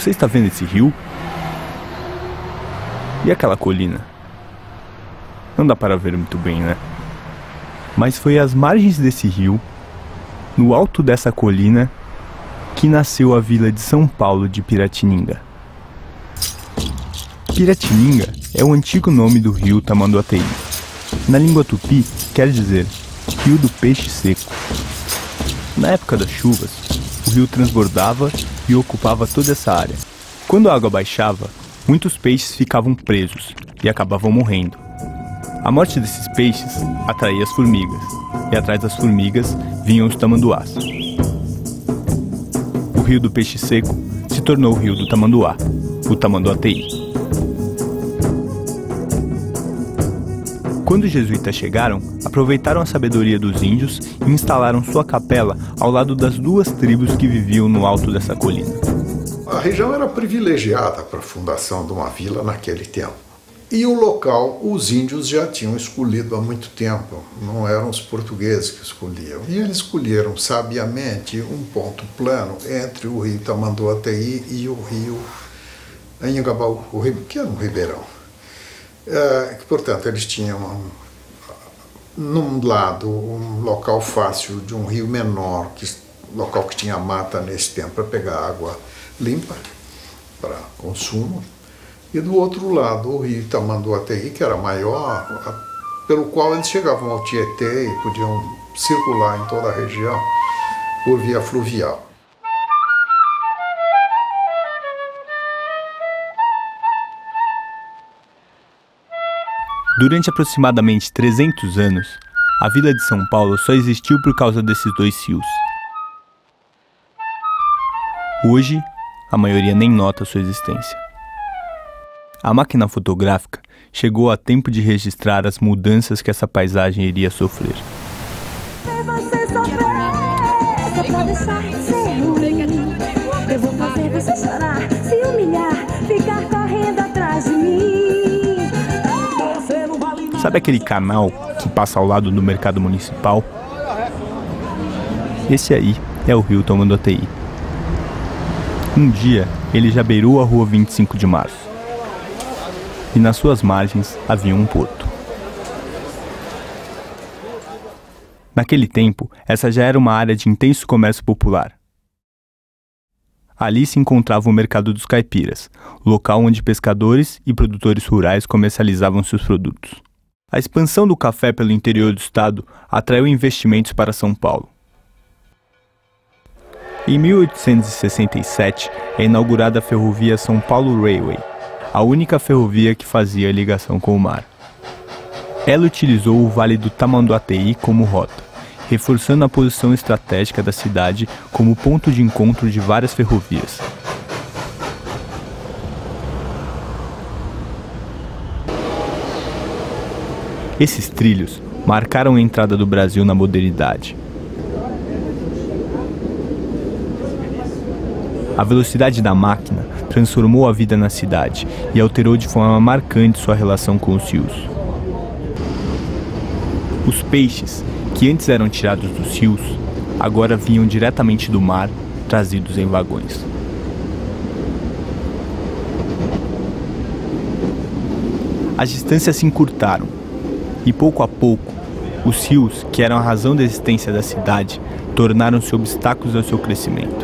Você está vendo esse rio? E aquela colina? Não dá para ver muito bem, né? Mas foi às margens desse rio, no alto dessa colina, que nasceu a vila de São Paulo de Piratininga. Piratininga é o antigo nome do rio Tamanduateí. Na língua tupi, quer dizer rio do peixe seco. Na época das chuvas, o rio transbordava e ocupava toda essa área. Quando a água baixava, muitos peixes ficavam presos e acabavam morrendo. A morte desses peixes atraía as formigas, e atrás das formigas vinham os tamanduás. O rio do peixe seco se tornou o rio do tamanduá, o Tamanduateí. Quando os jesuítas chegaram, aproveitaram a sabedoria dos índios e instalaram sua capela ao lado das duas tribos que viviam no alto dessa colina. A região era privilegiada para a fundação de uma vila naquele tempo. E o local os índios já tinham escolhido há muito tempo, não eram os portugueses que escolhiam. E eles escolheram sabiamente um ponto plano entre o rio Tamanduateí e o rio Anhangabaú, que era um ribeirão. Portanto, eles tinham, num lado, um local fácil de um rio menor, local que tinha mata nesse tempo para pegar água limpa para consumo, e do outro lado o rio Tamanduateí, que era maior, pelo qual eles chegavam ao Tietê e podiam circular em toda a região por via fluvial. Durante aproximadamente 300 anos, a vila de São Paulo só existiu por causa desses dois rios. Hoje, a maioria nem nota sua existência. A máquina fotográfica chegou a tempo de registrar as mudanças que essa paisagem iria sofrer. Eu vou fazer você chorar, se humilhar, ficar correndo atrás de mim. Sabe aquele canal que passa ao lado do mercado municipal? Esse aí é o rio Tamanduateí. Um dia, ele já beirou a rua 25 de março. E nas suas margens havia um porto. Naquele tempo, essa já era uma área de intenso comércio popular. Ali se encontrava o Mercado dos Caipiras, local onde pescadores e produtores rurais comercializavam seus produtos. A expansão do café pelo interior do estado atraiu investimentos para São Paulo. Em 1867 é inaugurada a ferrovia São Paulo Railway, a única ferrovia que fazia ligação com o mar. Ela utilizou o Vale do Tamanduateí como rota, reforçando a posição estratégica da cidade como ponto de encontro de várias ferrovias. Esses trilhos marcaram a entrada do Brasil na modernidade. A velocidade da máquina transformou a vida na cidade e alterou de forma marcante sua relação com os rios. Os peixes, que antes eram tirados dos rios, agora vinham diretamente do mar, trazidos em vagões. As distâncias se encurtaram e, pouco a pouco, Os rios, que eram a razão da existência da cidade, tornaram-se obstáculos ao seu crescimento.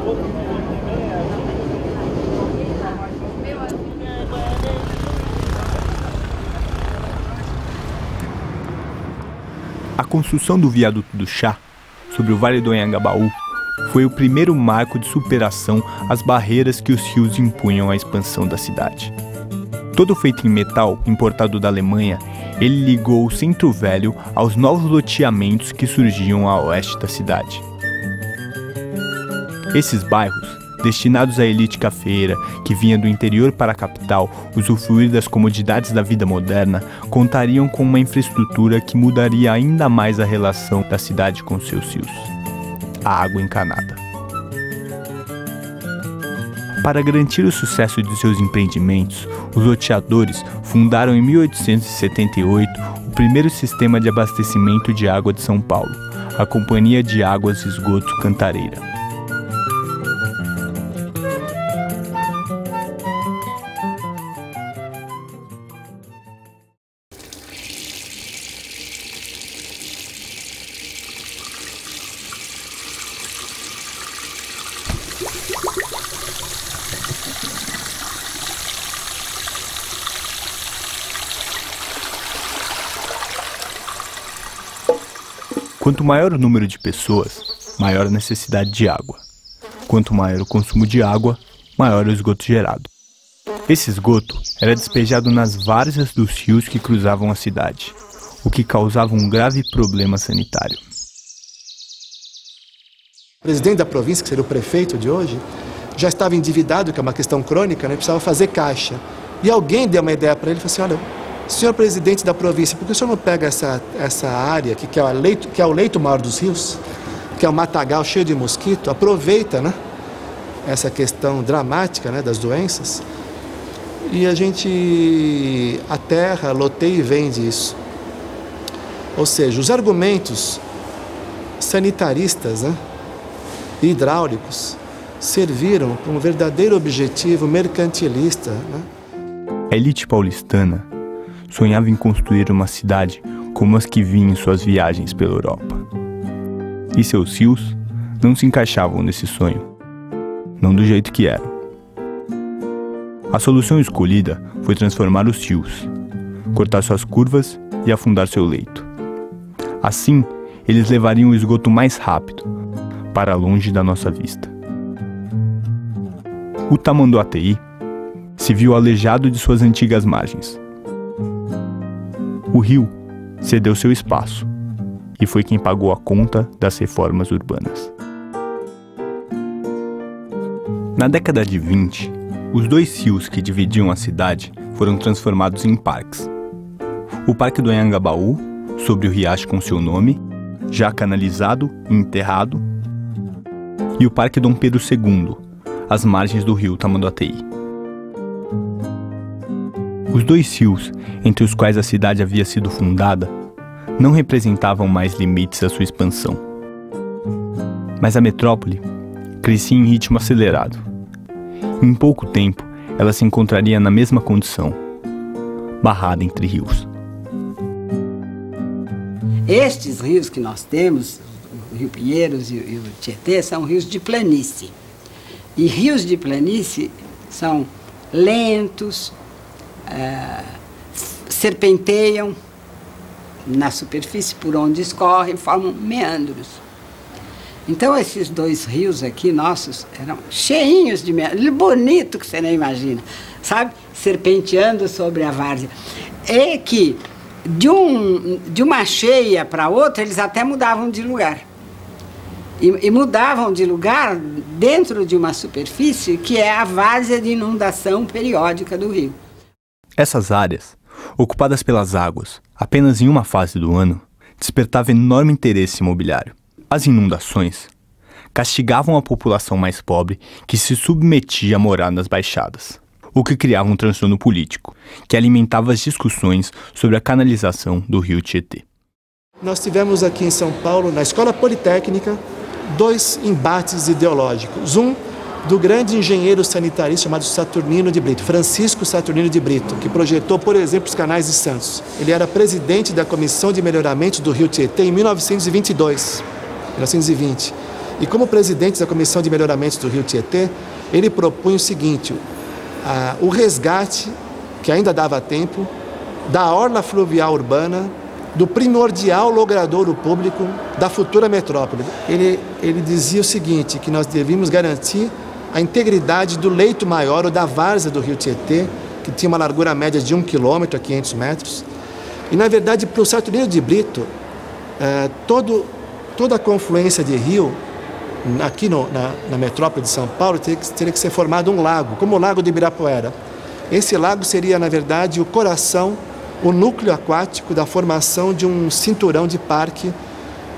A construção do viaduto do Chá, sobre o Vale do Anhangabaú, foi o primeiro marco de superação às barreiras que os rios impunham à expansão da cidade. Todo feito em metal importado da Alemanha, ele ligou o Centro Velho aos novos loteamentos que surgiam a oeste da cidade. Esses bairros, destinados à elite cafeeira que vinha do interior para a capital usufruir das comodidades da vida moderna, contariam com uma infraestrutura que mudaria ainda mais a relação da cidade com seus rios: a água encanada. Para garantir o sucesso de seus empreendimentos, os loteadores fundaram em 1878 o primeiro sistema de abastecimento de água de São Paulo, a Companhia de Águas e Esgotos Cantareira. Quanto maior o número de pessoas, maior a necessidade de água. Quanto maior o consumo de água, maior o esgoto gerado. Esse esgoto era despejado nas várzeas dos rios que cruzavam a cidade, o que causava um grave problema sanitário. O presidente da província, que seria o prefeito de hoje, já estava endividado, que é uma questão crônica, né? Precisava fazer caixa. E alguém deu uma ideia para ele e falou assim: olha, senhor presidente da província, por que o senhor não pega essa área aqui, que é o leito maior dos rios, que é um matagal cheio de mosquito, aproveita, né, essa questão dramática, né, das doenças, e a terra loteia e vende isso. Ou seja, os argumentos sanitaristas, né, e hidráulicos serviram para um verdadeiro objetivo mercantilista, né? A elite paulistana sonhava em construir uma cidade como as que vinham em suas viagens pela Europa. E seus rios não se encaixavam nesse sonho, não do jeito que eram. A solução escolhida foi transformar os rios, cortar suas curvas e afundar seu leito. Assim, eles levariam o esgoto mais rápido, para longe da nossa vista. O Tamanduateí se viu aleijado de suas antigas margens. O rio cedeu seu espaço e foi quem pagou a conta das reformas urbanas. Na década de 20, os dois rios que dividiam a cidade foram transformados em parques. O Parque do Anhangabaú, sobre o riacho com seu nome, já canalizado e enterrado, e o Parque Dom Pedro II, às margens do rio Tamanduateí. Os dois rios, entre os quais a cidade havia sido fundada, não representavam mais limites à sua expansão. Mas a metrópole crescia em ritmo acelerado. Em pouco tempo, ela se encontraria na mesma condição, barrada entre rios. Estes rios que nós temos, o Rio Pinheiros e o Tietê, são rios de planície. E rios de planície são lentos, serpenteiam na superfície por onde escorrem, formam meandros. Então esses dois rios aqui nossos eram cheinhos de meandros, bonito que você nem imagina, sabe? Serpenteando sobre a várzea. E que de uma cheia para outra eles até mudavam de lugar. E mudavam de lugar dentro de uma superfície que é a várzea de inundação periódica do rio. Essas áreas, ocupadas pelas águas apenas em uma fase do ano, despertavam enorme interesse imobiliário. As inundações castigavam a população mais pobre que se submetia a morar nas baixadas, o que criava um transtorno político, que alimentava as discussões sobre a canalização do rio Tietê. Nós tivemos aqui em São Paulo, na Escola Politécnica, dois embates ideológicos. Um do grande engenheiro sanitarista chamado Saturnino de Brito, Francisco Saturnino de Brito, que projetou, por exemplo, os canais de Santos. Ele era presidente da Comissão de Melhoramento do Rio Tietê em 1922, 1920. E como presidente da Comissão de Melhoramento do Rio Tietê, ele propunha o seguinte, o resgate, que ainda dava tempo, da orla fluvial urbana, do primordial logradouro público da futura metrópole. Ele dizia o seguinte, que nós devíamos garantir a integridade do leito maior, ou da várzea do Rio Tietê, que tinha uma largura média de 1 quilômetro a 500 metros. E, na verdade, para o Saturnino de Brito, toda a confluência de rio, aqui na metrópole de São Paulo, teria que ser formado um lago, como o Lago de Ibirapuera. Esse lago seria, na verdade, o coração, o núcleo aquático da formação de um cinturão de parque,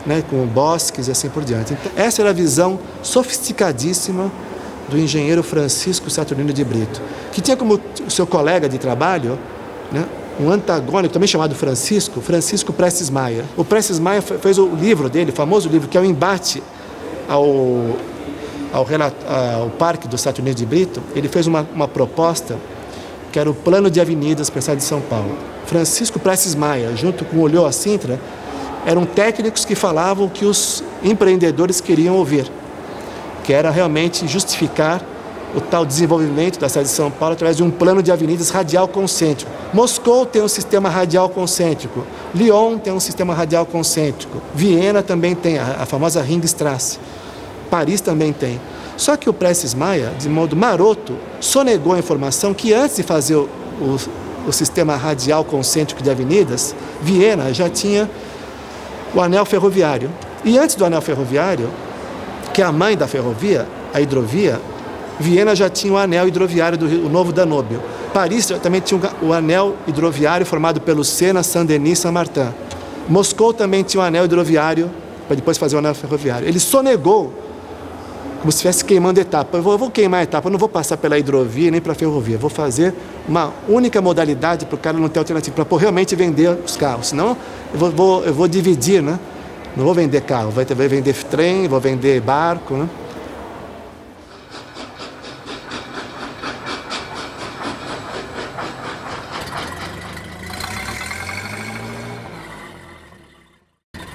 né, com bosques e assim por diante. Então, essa era a visão sofisticadíssima do engenheiro Francisco Saturnino de Brito, que tinha como seu colega de trabalho, né, um antagônico, também chamado Francisco Prestes Maia. O Prestes Maia fez o livro dele, o famoso livro, que é o embate ao Parque do Saturnino de Brito. Ele fez uma proposta que era o plano de avenidas para a cidade de São Paulo. Francisco Prestes Maia, junto com Olhô Sintra, eram técnicos que falavam o que os empreendedores queriam ouvir, que era realmente justificar o tal desenvolvimento da cidade de São Paulo através de um plano de avenidas radial concêntrico. Moscou tem um sistema radial concêntrico, Lyon tem um sistema radial concêntrico, Viena também tem, a famosa Ringstrasse, Paris também tem. Só que o Prestes Maia, de modo maroto, sonegou a informação que antes de fazer o sistema radial concêntrico de avenidas, Viena já tinha o anel ferroviário. E antes do anel ferroviário, que é a mãe da ferrovia, a hidrovia, Viena já tinha o anel hidroviário o Novo Danúbio. Paris também tinha o anel hidroviário formado pelo Sena, Saint-Denis e Saint-Martin. Moscou também tinha o anel hidroviário, para depois fazer o anel ferroviário. Ele sonegou, como se estivesse queimando etapa. Eu vou queimar a etapa, eu não vou passar pela hidrovia nem para a ferrovia. Vou fazer uma única modalidade para o cara não ter alternativa, para realmente vender os carros. Senão eu vou dividir, né? Não vou vender carro, vou vender trem, vou vender barco, né?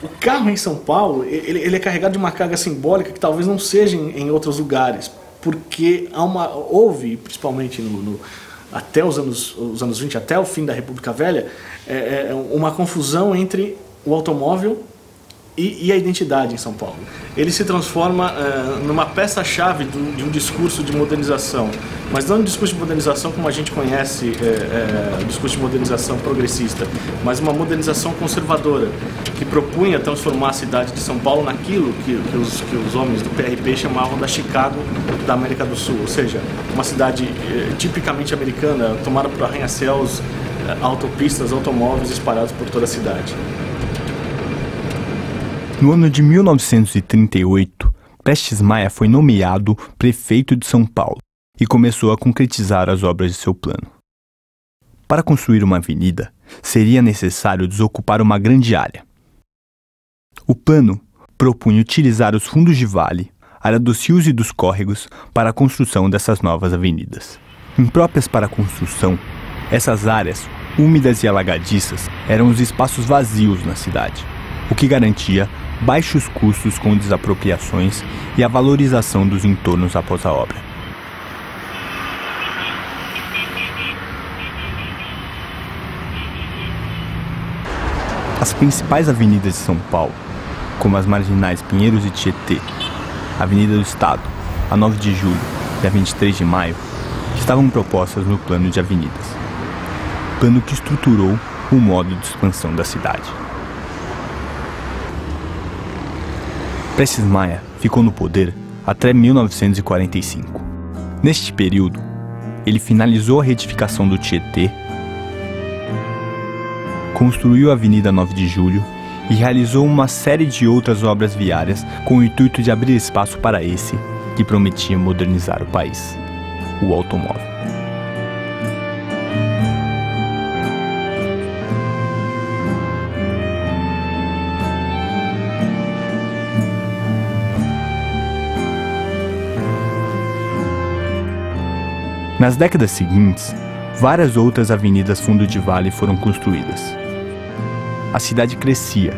O carro em São Paulo, ele é carregado de uma carga simbólica que talvez não seja em outros lugares, porque houve, principalmente até os anos 20, até o fim da República Velha, uma confusão entre o automóvel e a identidade em São Paulo. Ele se transforma numa peça-chave de um discurso de modernização, mas não um discurso de modernização como a gente conhece, o discurso de modernização progressista, mas uma modernização conservadora, que propunha transformar a cidade de São Paulo naquilo que os homens do PRP chamavam da Chicago da América do Sul, ou seja, uma cidade tipicamente americana, tomada por arranha-céus, autopistas, automóveis espalhados por toda a cidade. No ano de 1938, Prestes Maia foi nomeado prefeito de São Paulo e começou a concretizar as obras de seu plano. Para construir uma avenida, seria necessário desocupar uma grande área. O plano propunha utilizar os fundos de vale, área dos rios e dos córregos, para a construção dessas novas avenidas. Impróprias para a construção, essas áreas, úmidas e alagadiças, eram os espaços vazios na cidade, o que garantia baixos custos com desapropriações e a valorização dos entornos após a obra. As principais avenidas de São Paulo, como as marginais Pinheiros e Tietê, a Avenida do Estado, a 9 de Julho e a 23 de Maio, estavam propostas no plano de avenidas, plano que estruturou o modo de expansão da cidade. Prestes Maia ficou no poder até 1945. Neste período, ele finalizou a retificação do Tietê, construiu a Avenida 9 de Julho e realizou uma série de outras obras viárias com o intuito de abrir espaço para esse que prometia modernizar o país, o automóvel. Nas décadas seguintes, várias outras avenidas fundo de vale foram construídas. A cidade crescia,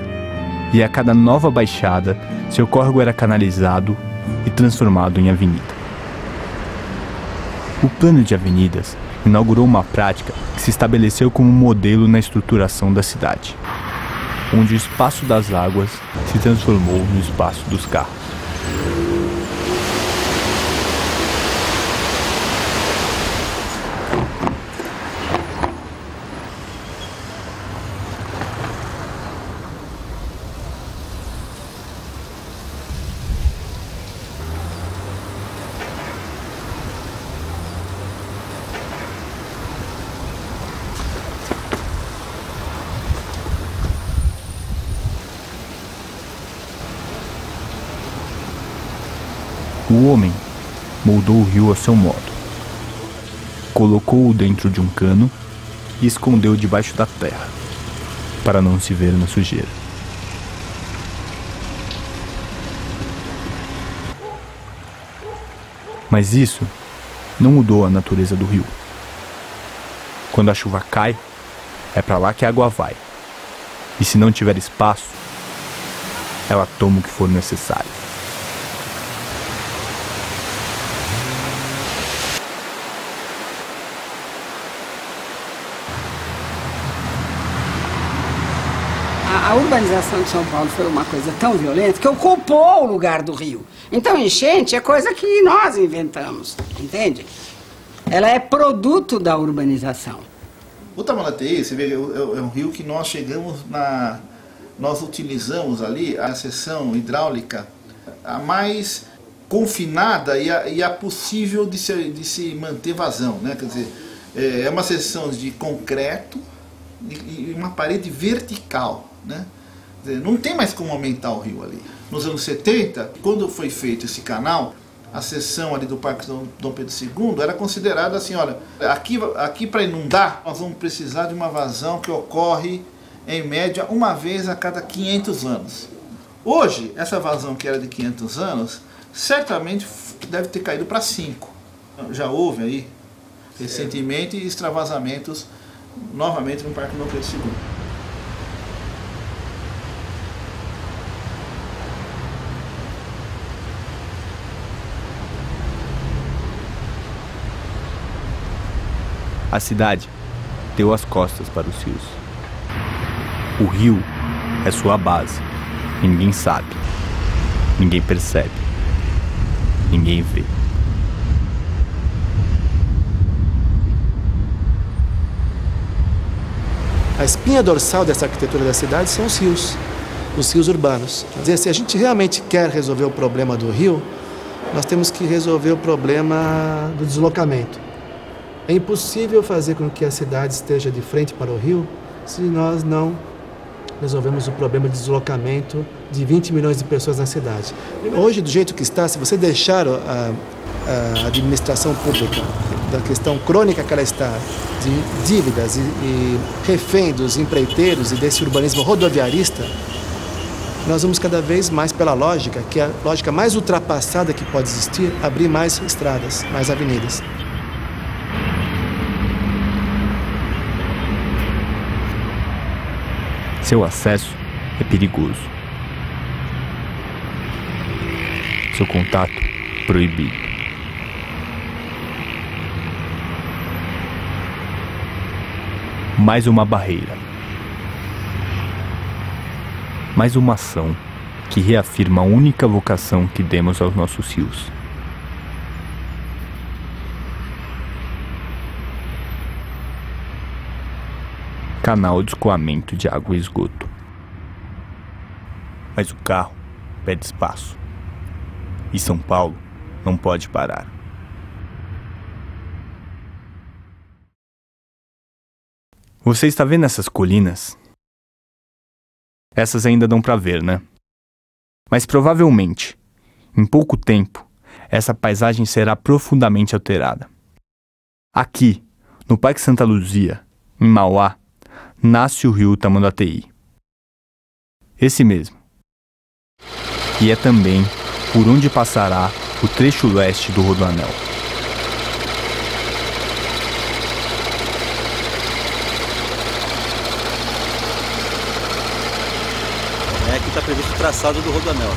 e a cada nova baixada, seu córrego era canalizado e transformado em avenida. O plano de avenidas inaugurou uma prática que se estabeleceu como modelo na estruturação da cidade, onde o espaço das águas se transformou no espaço dos carros. O homem moldou o rio a seu modo. Colocou-o dentro de um cano e escondeu debaixo da terra, para não se ver na sujeira. Mas isso não mudou a natureza do rio. Quando a chuva cai, é para lá que a água vai. E se não tiver espaço, ela toma o que for necessário. A urbanização de São Paulo foi uma coisa tão violenta que ocupou o lugar do rio. Então, enchente é coisa que nós inventamos, entende? Ela é produto da urbanização. O Tamanduateí, você vê, é um rio que nós chegamos nós utilizamos ali a seção hidráulica a mais confinada e a possível de se manter vazão, né? Quer dizer, é uma seção de concreto e uma parede vertical, né? Quer dizer, não tem mais como aumentar o rio ali. Nos anos 70, quando foi feito esse canal, a seção ali do Parque Dom Pedro II era considerada assim, olha, aqui para inundar, nós vamos precisar de uma vazão que ocorre, em média, uma vez a cada 500 anos. Hoje, essa vazão que era de 500 anos, certamente deve ter caído para 5. Já houve aí, recentemente, extravasamentos novamente no Parque Dom Pedro II. A cidade deu as costas para os rios. O rio é sua base. Ninguém sabe, ninguém percebe, ninguém vê. A espinha dorsal dessa arquitetura da cidade são os rios urbanos. Quer dizer, se a gente realmente quer resolver o problema do rio, nós temos que resolver o problema do deslocamento. É impossível fazer com que a cidade esteja de frente para o rio se nós não resolvemos o problema de deslocamento de 20 milhões de pessoas na cidade. Hoje, do jeito que está, se você deixar a administração pública da questão crônica que ela está, de dívidas e refém dos empreiteiros e desse urbanismo rodoviarista, nós vamos cada vez mais pela lógica, que é a lógica mais ultrapassada que pode existir, abrir mais estradas, mais avenidas. Seu acesso é perigoso. Seu contato proibido. Mais uma barreira. Mais uma ação que reafirma a única vocação que demos aos nossos rios. Canal de escoamento de água e esgoto. Mas o carro pede espaço. E São Paulo não pode parar. Você está vendo essas colinas? Essas ainda dão para ver, né? Mas provavelmente, em pouco tempo, essa paisagem será profundamente alterada. Aqui, no Parque Santa Luzia, em Mauá, nasce o rio Tamanduateí. Esse mesmo. E é também por onde passará o trecho leste do Rodoanel. está previsto o traçado do Rodoanel.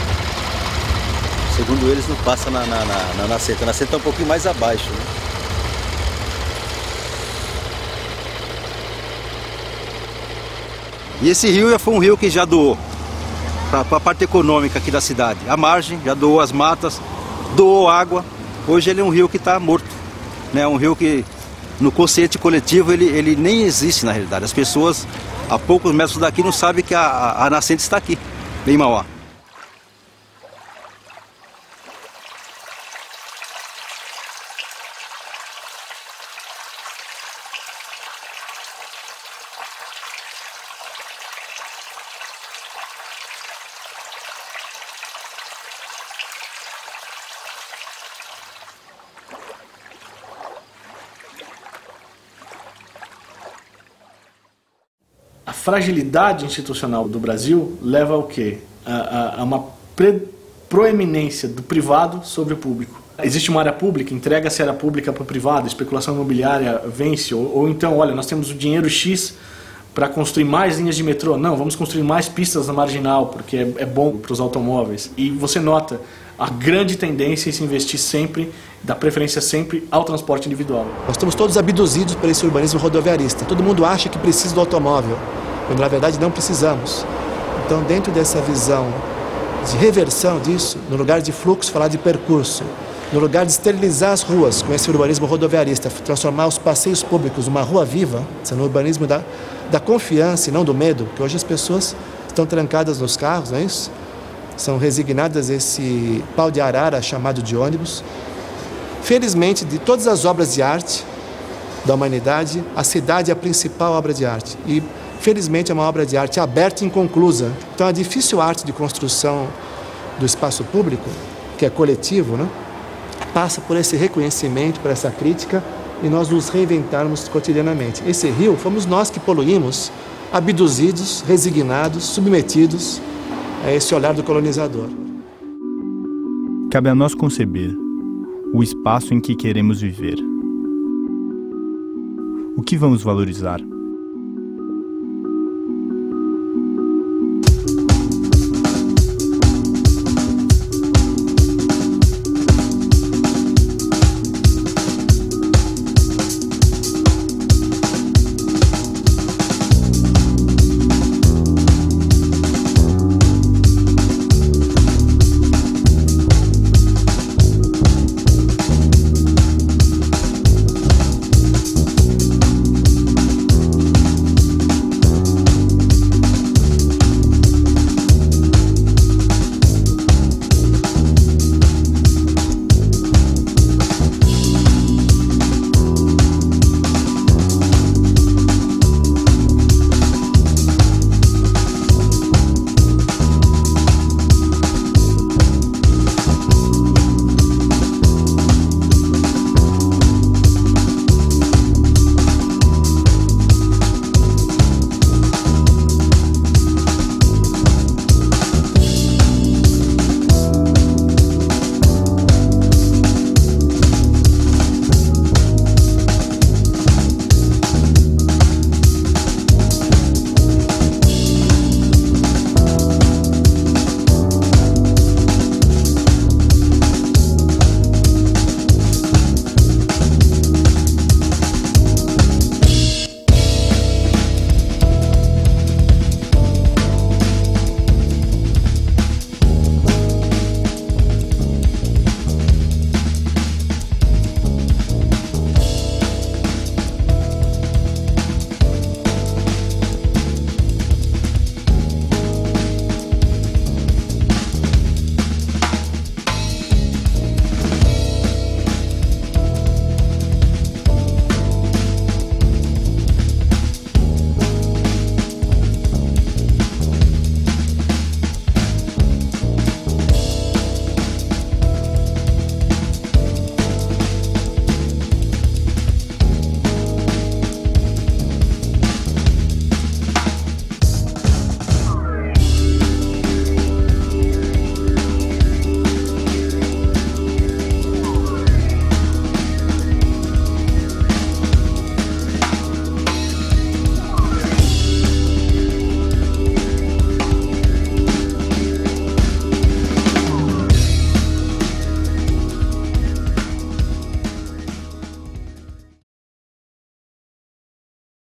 Segundo eles, não passa na nascente. A nascente está um pouquinho mais abaixo, né? E esse rio já foi um rio que já doou para a parte econômica aqui da cidade. A margem já doou as matas, doou água. Hoje ele é um rio que está morto, né? Um rio que no consciente coletivo ele nem existe na realidade. As pessoas a poucos metros daqui não sabem que a nascente está aqui, em Mauá. A fragilidade institucional do Brasil leva ao quê? A uma proeminência do privado sobre o público. Existe uma área pública, entrega-se a área pública para o privado, especulação imobiliária vence, ou então, olha, nós temos o dinheiro X para construir mais linhas de metrô. Não, vamos construir mais pistas na marginal, porque é bom para os automóveis. E você nota a grande tendência em se investir sempre, dar preferência sempre ao transporte individual. Nós estamos todos abduzidos por esse urbanismo rodoviarista. Todo mundo acha que precisa do automóvel, quando na verdade não precisamos. Então, dentro dessa visão de reversão disso, no lugar de fluxo, falar de percurso, no lugar de esterilizar as ruas com esse urbanismo rodoviarista, transformar os passeios públicos numa rua viva, sendo um urbanismo da confiança e não do medo, porque hoje as pessoas estão trancadas nos carros, não é isso? São resignadas a esse pau de arara chamado de ônibus. Felizmente, de todas as obras de arte da humanidade, a cidade é a principal obra de arte. E, felizmente, é uma obra de arte aberta e inconclusa. Então, a difícil arte de construção do espaço público, que é coletivo, né, passa por esse reconhecimento, por essa crítica, e nós nos reinventarmos cotidianamente. Esse rio fomos nós que poluímos, abduzidos, resignados, submetidos a esse olhar do colonizador. Cabe a nós conceber o espaço em que queremos viver. O que vamos valorizar?